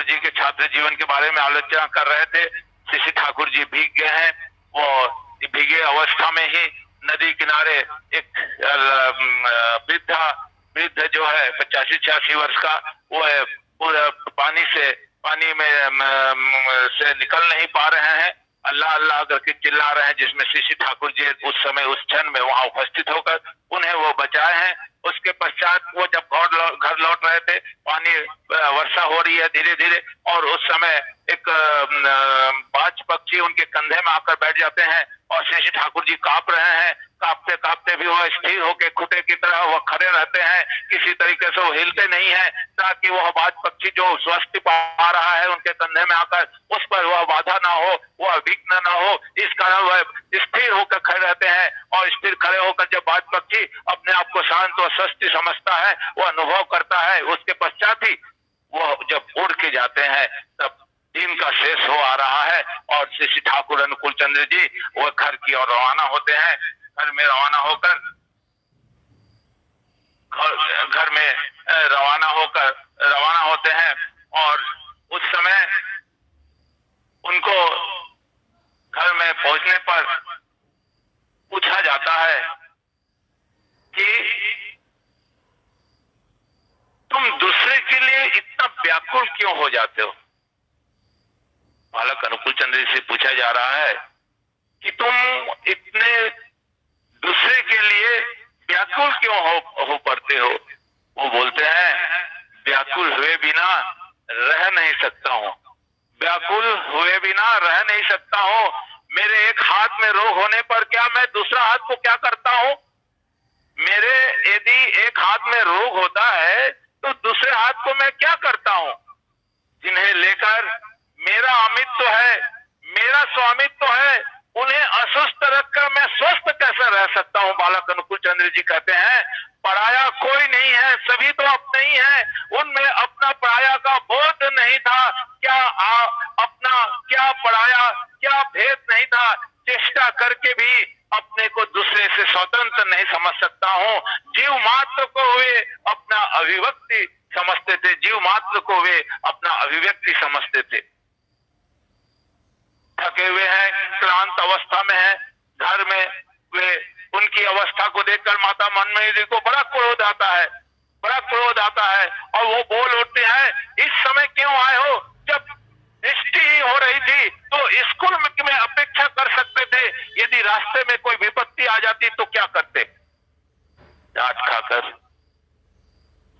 जी के छात्र जीवन के बारे में आलोचना कर रहे थे। शशि ठाकुर जी भीग गए हैं। वो भीगे अवस्था में ही नदी किनारे एक वृद्ध जो है 85-86 वर्ष का, वो है पूरा पानी में से निकल नहीं पा रहे हैं। अल्लाह अल्लाह करके चिल्ला रहे हैं, जिसमें शशि ठाकुर जी उस समय उस क्षण में वहां उपस्थित होकर उन्हें वो बचाए हैं। उसके पश्चात वो जब घर लौट रहे थे, पानी वर्षा हो रही है धीरे धीरे, और उस समय एक बाज पक्षी उनके कंधे में आकर बैठ जाते हैं और शशि ठाकुर जी कांप रहे हैं। कांपते कांपते भी वो स्थिर होकर खुदे की तरह वो खड़े रहते हैं, किसी तरीके से वो हिलते नहीं है, ताकि वह बाज पक्षी जो स्वस्ति पा रहा है उनके कंधे में आकर उस पर वह बाधा ना हो, वह विघ्न ना हो। इस कारण वह स्थिर होकर खड़े रहते हैं, और स्थिर खड़े होकर जब बाज पक्षी अपने आप को शांत और स्वस्ति समझता है, वो अनुभव करता है, उसके पश्चात ही वो जब उड़ के जाते हैं तब दिन का शेष हो आ रहा है, और शशि ठाकुर अनुकूल चंद्र जी वो घर की ओर रवाना होते हैं। घर में रवाना होकर रवाना होते हैं, और उस समय उनको घर में पहुंचने पर पूछा जाता है कि तुम दूसरे के लिए इतना व्याकुल क्यों हो जाते हो। बालक अनुकूल चंद्र जी से पूछा जा रहा है कि तुम इतने दूसरे के लिए व्याकुल क्यों हो पड़ते हो। वो बोलते हैं, व्याकुल हुए बिना रह नहीं सकता हूँ, व्याकुल हुए बिना रह नहीं सकता हूँ। मेरे एक हाथ में रोग होने पर क्या मैं दूसरा हाथ को क्या करता हूँ। मेरे यदि एक हाथ में रोग होता है तो दूसरे हाथ को मैं क्या करता हूँ। जिन्हें लेकर मेरा अमित्व है, मेरा स्वामित्व है, उन्हें अस्वस्थ रखकर मैं स्वस्थ कैसे रह सकता हूँ। बालक अनुकूल चंद्र जी कहते हैं, पराया कोई नहीं है, सभी तो अपने ही है। उनमें अपना पराया का बोध नहीं था, क्या पराया क्या भेद नहीं था। चेष्टा करके भी अपने को दूसरे से स्वतंत्र नहीं समझ सकता हूँ। जीव मात्र को वे अपना अभिव्यक्ति समझते थे, जीव मात्र को वे अपना अभिव्यक्ति समझते थे। थके हुए हैं, क्लांत अवस्था में है, घर में वे उनकी अवस्था को देखकर माता मनमोहनी जी को बड़ा क्रोध आता है, और वो बोल उठते हैं, इस समय क्यों आए हो। जब दृष्टि ही हो रही थी तो स्कूल में अपेक्षा कर सकते थे, यदि रास्ते में कोई विपत्ति आ जाती तो क्या करते। डांट खाकर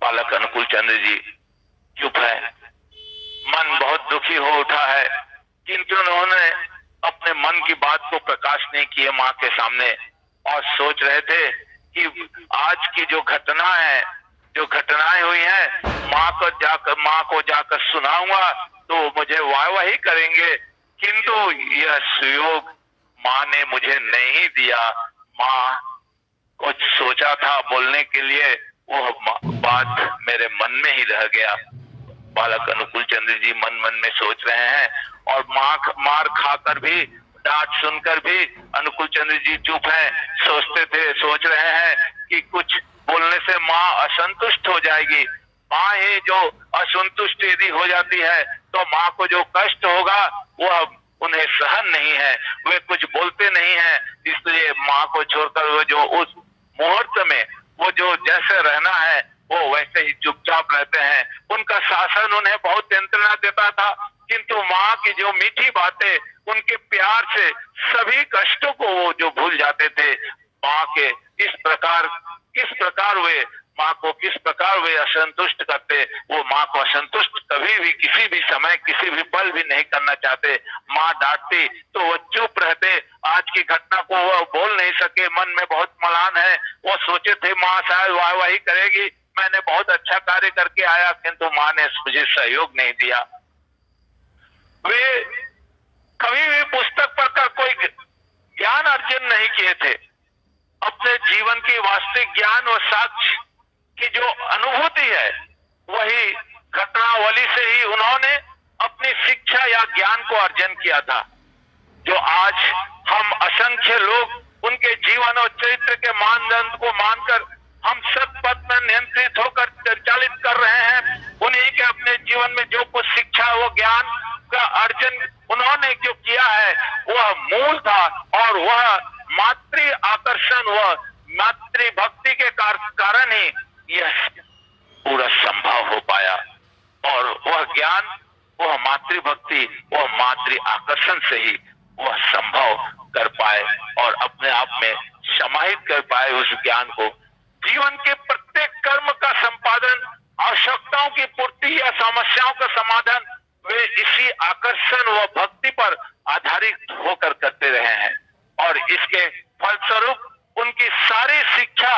बालक अनुकूल चंद्र जी चुप है। मन बहुत दुखी हो उठा है, किंतु उन्होंने अपने मन की बात को प्रकाश नहीं किए माँ के सामने, और सोच रहे थे कि आज की जो घटनाएं हुई हैं, माँ को जाकर सुनाऊंगा तो मुझे वाहवाही करेंगे, किंतु यह सुयोग माँ ने मुझे नहीं दिया। माँ कुछ सोचा था बोलने के लिए, वो बात मेरे मन में ही रह गया। बालक अनुकूल चंद्र जी मन मन में सोच रहे हैं, और मार खाकर भी, डांट सुनकर भी अनुकूल चंद्र जी चुप हैं। सोच रहे हैं कि कुछ बोलने से माँ असंतुष्ट हो जाएगी। माँ ही जो असंतुष्ट यदि हो जाती है तो माँ को जो कष्ट होगा वह उन्हें सहन नहीं है, वे कुछ बोलते नहीं है। इसलिए माँ को छोड़कर वो जो उस मुहूर्त में वो जो जैसे रहना है वो वैसे ही चुपचाप रहते हैं। उनका शासन उन्हें बहुत यंत्रणा देता था, किंतु माँ की जो मीठी बातें, उनके प्यार से सभी कष्टों को वो जो भूल जाते थे। माँ के किस प्रकार वे असंतुष्ट करते, वो माँ को असंतुष्ट कभी भी किसी भी समय किसी भी पल भी नहीं करना चाहते। माँ डांटती तो वो चुप रहते। आज की घटना को वो बोल नहीं सके, मन में बहुत मलान है। वो सोचे थे माँ शायद वाहवाही करेगी, मैंने बहुत अच्छा कार्य करके आया, किंतु माँ ने मुझे सहयोग नहीं दिया। वे कभी भी पुस्तक पढ़कर कोई ज्ञान अर्जन नहीं किए थे। अपने जीवन की वास्तविक ज्ञान और साक्ष्य की जो अनुभूति है, वही घटनावली से ही उन्होंने अपनी शिक्षा या ज्ञान को अर्जन किया था। जो आज हम असंख्य लोग उनके जीवन और चरित्र के मानदंड को मानकर हम सत्पथ में नियंत्रित होकर चालित कर रहे हैं। उन्हीं के अपने जीवन में जो कुछ शिक्षा, वो ज्ञान का अर्जन उन्होंने जो किया है वह मूल था, और वह मातृ आकर्षण, वह मातृ भक्ति के कारण ही यह पूरा संभव हो पाया। और वह ज्ञान, वह मातृभक्ति, वह मातृ आकर्षण से ही वह संभव कर पाए और अपने आप में समाहित कर पाए उस ज्ञान को। जीवन के प्रत्येक कर्म का संपादन, आवश्यकताओं की पूर्ति या समस्याओं का समाधान वे इसी आकर्षण व भक्ति पर आधारित होकर करते रहे हैं। और इसके फलस्वरूप उनकी सारी शिक्षा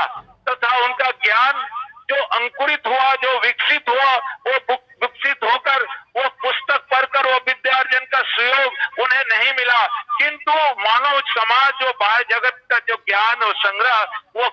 तथा उनका ज्ञान जो अंकुरित हुआ, जो विकसित हुआ, वो विकसित होकर वो पुस्तक पढ़कर वो विद्यार्जन का सुयोग उन्हें नहीं मिला, किंतु मानव समाज जो बाह्य जगत का जो ज्ञान और संग्रह वो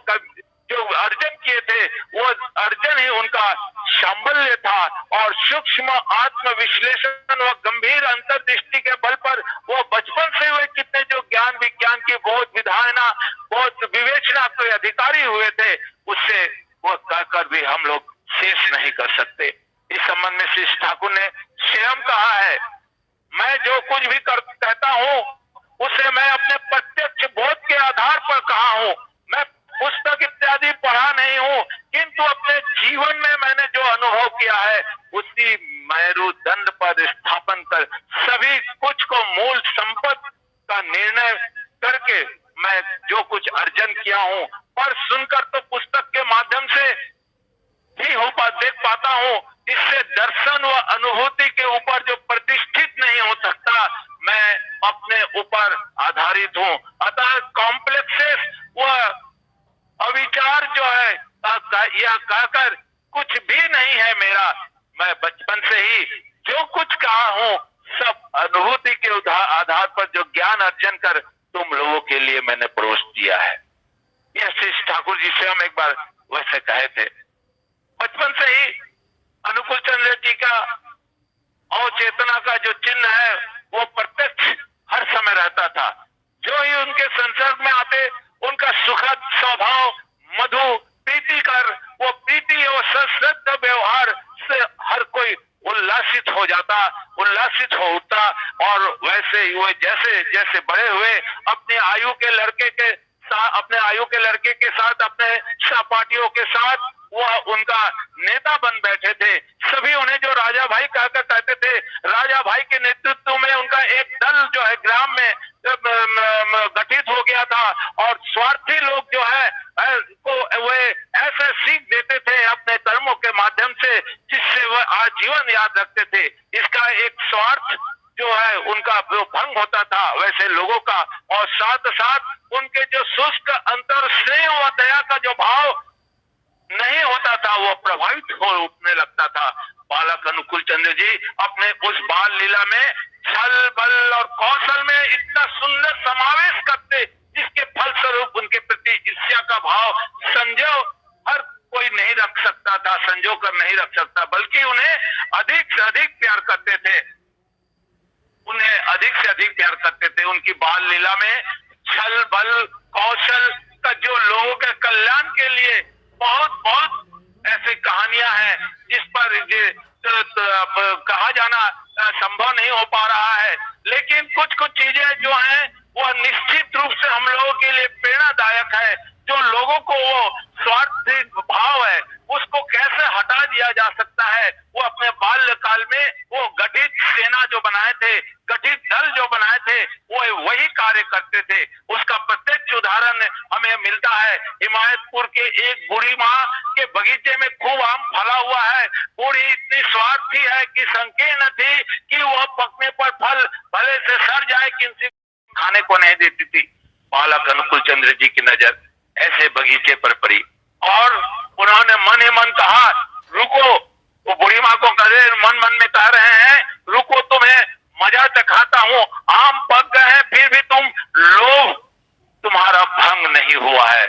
जो अर्जन किए थे, वो अर्जन ही उनका शांबल्य था। और सूक्ष्म आत्म विश्लेषण व गंभीर अंतर्दृष्टि के बल पर वो बचपन से हुए कितने जो ज्ञान विज्ञान की बहुत विधाना, बहुत विवेचना के अधिकारी हुए थे, उससे वो कहकर भी हम लोग शेष नहीं कर सकते। इस संबंध में श्री ठाकुर ने स्वयं कहा है, मैं जो कुछ भी कहता हूँ उसे मैं अपने प्रत्यक्ष बोध के आधार पर कहा हूँ। मैं पुस्तक इत्यादि पढ़ा नहीं हूँ, किंतु अपने जीवन में मैंने जो अनुभव किया है उसी मेरुदंड पर स्थापन कर सभी कुछ को मूल संपत्ति का निर्णय करके मैं जो कुछ अर्जन किया हूँ, पर सुनकर तो पुस्तक के माध्यम से ही देख पाता हूँ, इससे दर्शन व अनुभूति के ऊपर जो प्रतिष्ठित नहीं हो सकता, मैं अपने ऊपर आधारित हूँ। अतः कॉम्प्लेक्सेस व अविचार जो है यह कहकर कुछ भी नहीं है मेरा। मैं बचपन से ही जो कुछ कहा हूँ सब अनुभूति के आधार पर जो ज्ञान अर्जन कर तुम लोगों के लिए मैंने परोस दिया है। यह श्री ठाकुर जी से हम एक बार वैसे कहे थे। बचपन से ही अनुकूल चंद्र जी का अवचेतना का जो चिन्ह है वो प्रत्यक्ष हर समय रहता था। जो ही उनके संसर्ग में आते उनका सुखद स्वभाव, मधु प्रीतिकर, वो प्रीति और सश्रद्ध व्यवहार से हर कोई उल्लासित हो जाता, उल्लासित हो उठता। और वैसे ही वो जैसे जैसे बड़े हुए अपने आयु के लड़के के साथ अपने सहपाठियों के साथ वह उनका नेता बन बैठे थे। सभी उन्हें जो राजा भाई कहकर कहते थे। राजा भाई के नेतृत्व में उनका एक दल जो है ग्राम में गठित हो गया था, और स्वार्थी लोग जो है को वे ऐसे सीख देते थे अपने कर्मों के माध्यम से जिससे वह आजीवन याद रखते थे। इसका एक स्वार्थ जो है उनका जो भंग होता था वैसे लोगों का, और साथ साथ उनके जो शुष्क अंतर स्नेह और दया का जो भाव नहीं होता था वो प्रभावित हो उठने लगता था। बालक अनुकूल चंद्र जी अपने उस बाल लीला में छल बल और कौशल में इतना सुंदर समावेश करते जिसके फलस्वरूप उनके प्रति ईर्ष्या का भाव संजो हर कोई नहीं रख सकता था, संजो कर नहीं रख सकता, बल्कि उन्हें अधिक से अधिक प्यार करते थे, उन्हें अधिक से अधिक प्यार करते थे। उनकी बाल लीला में छल बल कौशल का जो लोगों के कल्याण के लिए बहुत बहुत ऐसी कहानियां हैं जिस पर कहा जाना संभव नहीं हो पा रहा है, लेकिन कुछ कुछ चीजें जो हैं वह निश्चित रूप से हम लोगों के लिए प्रेरणादायक है। जो लोगों को वो स्वार्थी भाव है उसको कैसे हटा दिया जा सकता है, वो अपने बाल्यकाल में वो गठित सेना जो बनाए थे, गठित दल जो बनाए थे, वो वही कार्य करते थे। उसका प्रत्यक्ष उदाहरण हमें मिलता है। हिमायतपुर के एक बूढ़ी माँ के बगीचे में खूब आम फला हुआ है। बूढ़ी इतनी स्वार्थी है कि संकीर्ण थी कि वह पकने पर फल भले से सड़ जाए किसी खाने को नहीं देती थी। बालक अनुकूल चंद्र जी की नजर ऐसे बगीचे पर पड़ी और उन्होंने मन ही मन कहा, रुको। वो बूढ़ी माँ को मन मन में कह रहे हैं, रुको तुम्हें मजा चखाता हूँ। आम पक गए हैं फिर भी तुम लोभ तुम्हारा भंग नहीं हुआ है।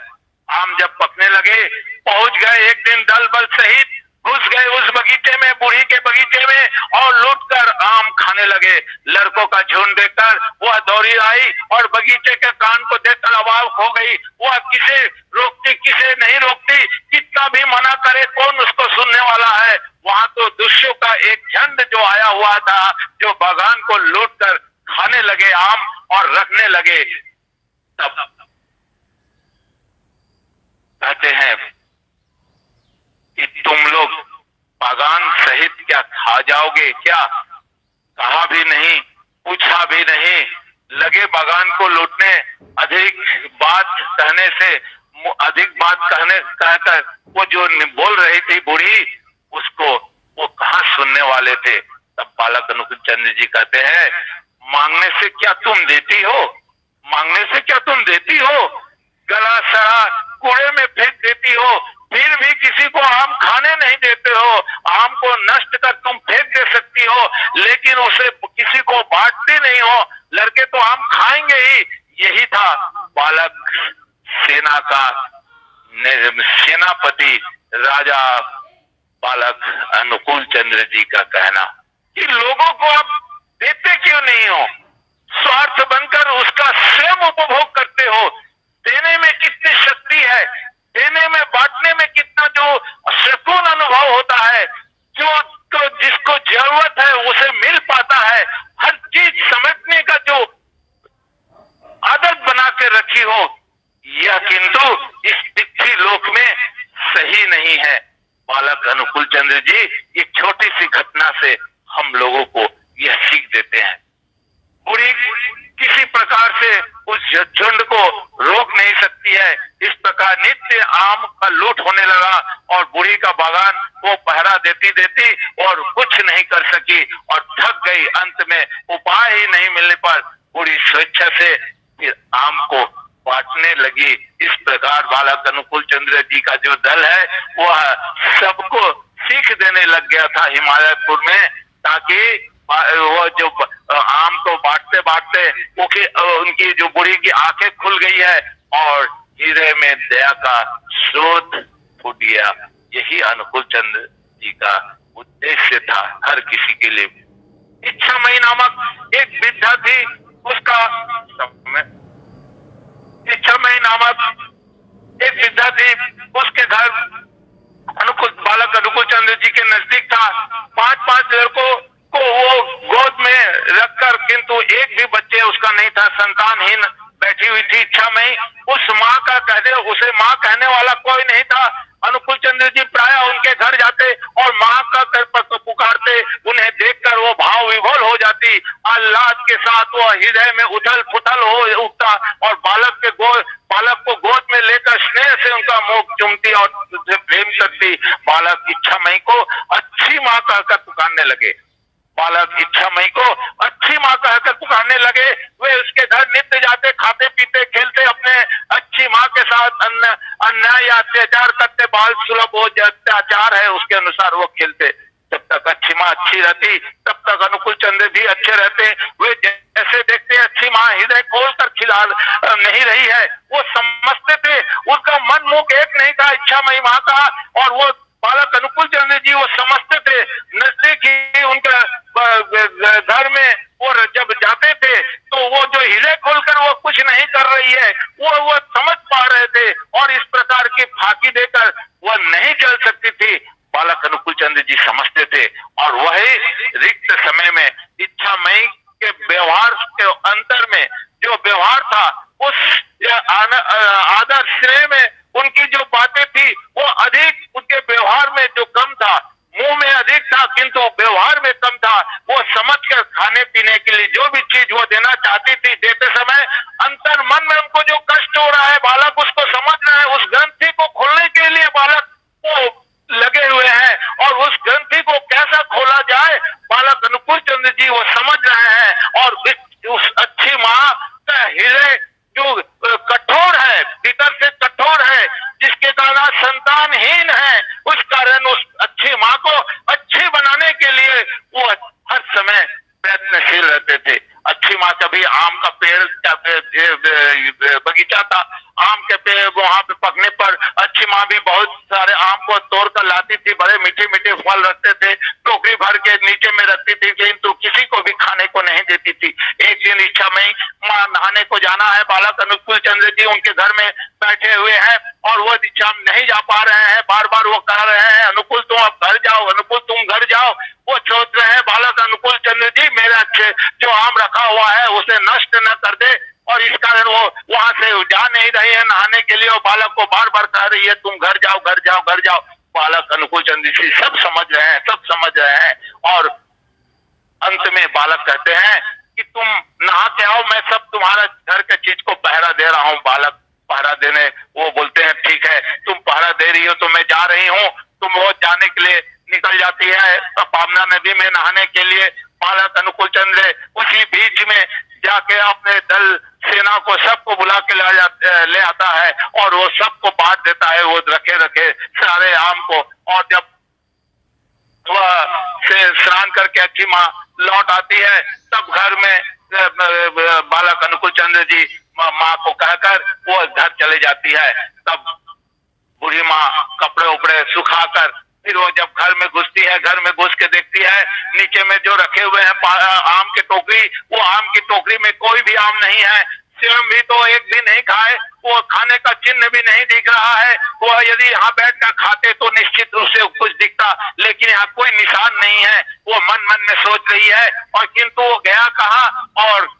आम जब पकने लगे पहुंच गए एक दिन दल बल सहित घुस गए उस बगीचे में, बूढ़ी के बगीचे में, और लूटकर आम खाने लगे। लड़कों का झुंड देखकर वह दौड़ी आई और बगीचे के कान को देखकर अवाक हो गई। वह किसे रोकती, किसे नहीं रोकती, कितना भी मना करे कौन उसको सुनने वाला है। वहां तो दुष्यों का एक झंड जो आया हुआ था, जो बागान को लूटकर खाने लगे आम और रखने लगे। तब कहते हैं कि तुम लोग बागान सहित क्या खा जाओगे क्या? कहा भी नहीं, पूछा भी नहीं, लगे बागान को लूटने। अधिक बात कहने से, अधिक बात कहकर वो जो बोल रही थी बूढ़ी, उसको वो कहाँ सुनने वाले थे। तब बालक अनुकूल चंद्र जी कहते हैं, मांगने से क्या तुम देती हो? मांगने से क्या तुम देती हो? गला सड़ा कूड़े में फेंक देती हो, फिर भी किसी को आम खाने नहीं देते हो। आम को नष्ट कर तुम फेंक दे सकती हो, लेकिन उसे किसी को बांटती नहीं हो। लड़के तो आम खाएंगे ही। यही था बालक सेना का सेनापति राजा बालक अनुकूल चंद्र जी का कहना कि लोगों को आप देते क्यों नहीं हो? स्वार्थ बनकर उसका स्वयं उपभोग करते हो। देने में कितनी शक्ति है, देने में, बांटने में कितना जो सुकून अनुभव होता है। जो तो जिसको जरूरत है उसे मिल पाता है। हर चीज समेटने का जो आदत बना के रखी हो, यह किंतु इस तिथि लोक में सही नहीं है। बालक अनुकूल चंद्र जी एक छोटी सी घटना से हम लोगों को यह सीख देते हैं। बूढ़ी किसी प्रकार से उस झुंड को रोक नहीं सकती है। इस प्रकार नित्य आम का लूट होने लगा और बूढ़ी का बागान वो पहरा देती देती और कुछ नहीं कर सकी और थक गई। अंत में उपाय ही नहीं मिलने पर बूढ़ी स्वेच्छा से फिर आम को बांटने लगी। इस प्रकार बालक अनुकूल चंद्र जी का जो दल है वह सबको सीख देने लग गया था हिमालयपुर में, ताकि वो जो आम को बांटते बांटते उनकी जो बूढ़ी की आंखें खुल गई है और हृदय में दया का स्रोत फूट गया। यही अनुकूल चंद्र जी का उद्देश्य था हर किसी के लिए। इच्छामयी नामक एक वृद्धा थी, उसका इच्छामयी नामक एक वृद्धा थी, उसके घर बालक अनुकूल चंद्र जी के नजदीक था। 5-5 लड़कों को वो गोद में रखकर, किंतु एक भी बच्चे उसका नहीं था, संतानहीन बैठी हुई थी इच्छामयी। उस माँ का उसे माँ कहने वाला कोई नहीं था। अनुकूल चंद्र जी प्रायः उनके घर जाते और माँ का पुकारते। उन्हें देखकर वो भाव विभोर हो जाती। आह्लाद के साथ वो हृदय में उथल पुथल हो उठता और बालक को गोद में लेकर स्नेह से उनका मुख चूमती और उसे प्रेम करती। बालक इच्छामयी को अच्छी माँ कहकर पुकारने लगे। बालक इच्छामयी को अच्छी माँ कहकर पुकारने लगे। वे उसके घर नित्य जाते, खाते पीते खेलते, अपने अच्छी माँ के साथ अन्याय या अत्याचार करते। बाल सुलभ वो अत्याचार है उसके अनुसार वो खेलते। जब तक अच्छी माँ अच्छी रहती तब तक अनुकूल चंद्र जी अच्छे रहते। वे जैसे देखते अच्छी माँ हृदय खोलकर खिला नहीं रही है, वो समझते थे। उनका मन मुख एक नहीं था इच्छामयी माँ का, और वो बालक अनुकूल चंद्र जी वो समझते थे। नजदीक ही उनका घर में वो जब जाते थे तो वो जो हृदय खोलकर वो कुछ नहीं कर रही है वो समझ पा रहे थे, और इस प्रकार की फांकी देकर वह नहीं चल सकती थी। बालक अनुकूल चंद्र जी समझते थे, और वही रिक्त समय में इच्छामयी के व्यवहार के अंतर में जो व्यवहार था, उस आदर स्नेह में उनकी जो बातें थी वो अधिक, उनके व्यवहार में जो कम था, मुंह में अधिक था किंतु व्यवहार में कम था। वो समझकर खाने पीने के लिए जो भी चीज वो देना चाहती थी, देते समय अंतर मन में उनको जो कष्ट हो रहा है, बालक उसको समझ रहा है। उस ग्रंथि को खोलने के लिए बालक वो लगे हुए हैं, और उस ग्रंथि को कैसा खोला जाए बालक अनुकूल चंद्र जी वो समझ रहे हैं। और उस अच्छी माँ का हृदय जो कठोर है, भीतर से कठोर है, जिसके कारण संतानहीन है, उस कारण उस अच्छी माँ को अच्छी बनाने के लिए वो हर समय प्रयत्नशील रहते थे। अच्छी माँ कभी आम का पेड़ बगीचा था, आम के पेड़ वहां पे पकने पर अच्छी अच्छी माँ भी बहुत सारे आम को तोड़ कर लाती थी, बड़े मीठे मीठे फल रखते थे, टोकरी भर के नीचे में रखती थी, किंतु किसी को भी खाने को नहीं देती थी। एक दिन इच्छा में माँ नहाने को जाना है, बालक अनुकूल चंद्र जी उनके घर में बैठे हुए हैं और वो इच्छा नहीं जा पा रहे हैं, बार बार वो कह रहे हैं अनुकूल तुम अब घर जाओ, अनुकूल तुम घर जाओ। वो सोच रहे हैं बालक अनुकूल चंद्र जी मेरा जो आम रखा हुआ है उसे नष्ट न कर दे, और इस कारण वो वहां से जा नहीं रही है नहाने के लिए, और बालक को बार बार कह रही है तुम घर जाओ घर जाओ घर जाओ। बालक अनुकूल चंद्र जी सब समझ रहे हैं, सब समझ रहे हैं, और अंत में बालक कहते हैं कि तुम नहा के आओ, मैं सब तुम्हारा घर के चीज को पहरा दे रहा हूँ। बालक पहरा देने वो बोलते हैं ठीक है तुम पहरा दे रही हो तो मैं जा रही हूँ। तुम वो जाने के लिए निकल जाती है पावना नदी में नहाने के लिए। बालक अनुकूल चंद्र उसी बीच में जाके अपने दल सेना को सबको बुला के ले आता है और वो सबको बांट देता है, वो रखे रखे सारे आम को। और जब वह से स्नान करके अच्छी माँ लौट आती है तब घर में बालक अनुकूल चंद्र जी माँ को कहकर वो घर चले जाती है। तब बूढ़ी माँ कपड़े उपड़े सुखाकर फिर वो जब घर में घुसती है, घर में घुस के देखती है नीचे में जो रखे हुए हैं आम की टोकरी, वो आम की टोकरी में कोई भी आम नहीं है। स्वयं भी तो एक भी नहीं खाए, वो खाने का चिन्ह भी नहीं दिख रहा है। वो यदि यहाँ बैठकर खाते तो निश्चित रूप से कुछ दिखता, लेकिन यहाँ कोई निशान नहीं है। वो मन मन में सोच रही है, और किंतु वो गया कहाँ और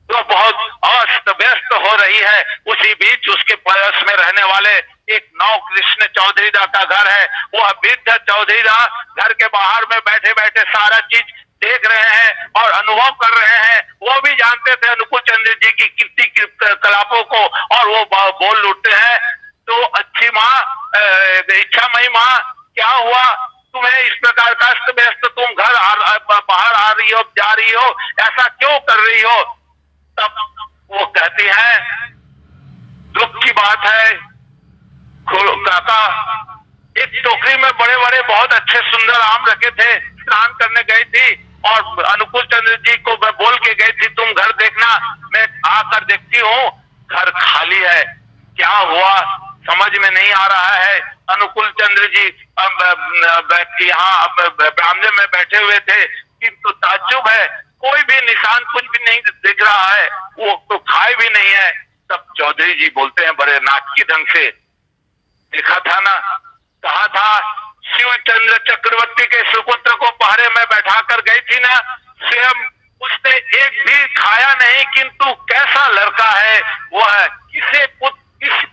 तो बहुत अस्त व्यस्त हो रही है। उसी बीच उसके पड़ोस में रहने वाले एक नौ कृष्ण चौधरी दा का घर है। वह वृद्ध चौधरी दा घर के बाहर में बैठे बैठे सारा चीज देख रहे हैं और अनुभव कर रहे हैं। वो भी जानते थे अनुकूल चंद्र जी की कीर्ति कलापों को, और वो बोल उठते हैं तो अच्छी माँ, इच्छामयी माँ, क्या हुआ तुम्हें इस प्रकार का अस्त व्यस्त, तुम बाहर आ रही हो, जा रही हो, ऐसा क्यों कर रही हो? तब वो कहती है दुख की बात है काका, एक टोकरी में बड़े बड़े बहुत अच्छे सुंदर आम रखे थे, स्नान करने गई थी और अनुकूल चंद्र जी को मैं बोल के गई थी तुम घर देखना, मैं आकर देखती हूँ घर खाली है। क्या हुआ समझ में नहीं आ रहा है। अनुकूल चंद्र जी यहाँ बरामदे में बैठे हुए थे, किंतु ताज्जुब है कोई भी निशान कुछ भी नहीं दिख रहा है, वो तो खाए भी नहीं है। तब चौधरी जी बोलते हैं बड़े नाटकी ढंग से, देखा था ना, कहा था शिव चंद्र चक्रवर्ती के सुपुत्र को पहरे में बैठा कर गई थी ना, स्वयं उसने एक भी खाया नहीं, किंतु कैसा लड़का है वह,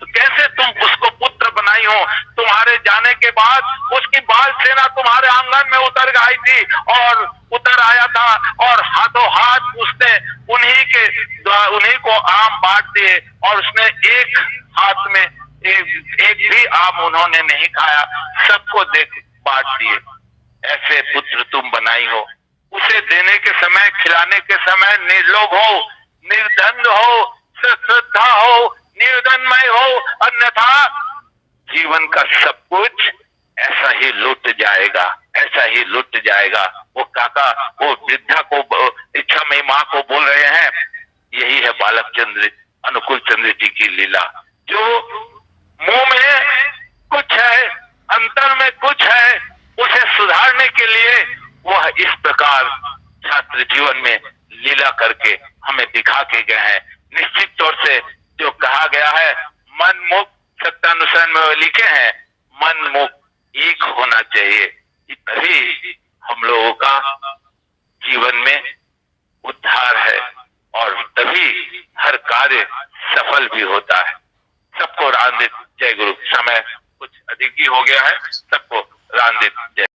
कैसे तुम उसको पुत्र बनाई हो। तुम्हारे जाने के बाद उसकी बाल सेना तुम्हारे आंगन में उतर आई थी और उतर आया था, और हाथों हाथ उसने उन्हीं को आम बांट दिए, और उसने एक हाथ में एक भी आम उन्होंने नहीं खाया, सबको देख बांट दिए। ऐसे पुत्र तुम बनाई हो, उसे देने के समय, खिलाने के समय निर्लोभ हो, निर्दंड हो, श्रद्धा हो, निर्धनमय हो, अन्यथा जीवन का सब कुछ ऐसा ही लुट जाएगा, ऐसा ही लुट जाएगा। वो काका वो वृद्धा को, इच्छामयी माँ को बोल रहे हैं, यही है बालक चंद्र अनुकूल चंद्र जी की लीला, जो मुंह में कुछ है, अंतर में कुछ है, उसे सुधारने के लिए वह इस प्रकार छात्र जीवन में लीला करके हमें दिखा के गए हैं। निश्चित तौर से जो कहा गया है मन मुक्त, सत्यानुसरण में लिखे हैं मन मुक्त एक होना चाहिए, तभी हम लोगों का जीवन में उद्धार है और तभी हर कार्य सफल भी होता है। सबको रामदेव जय गुरु। समय कुछ अधिक ही हो गया है, सबको रामदेव जय।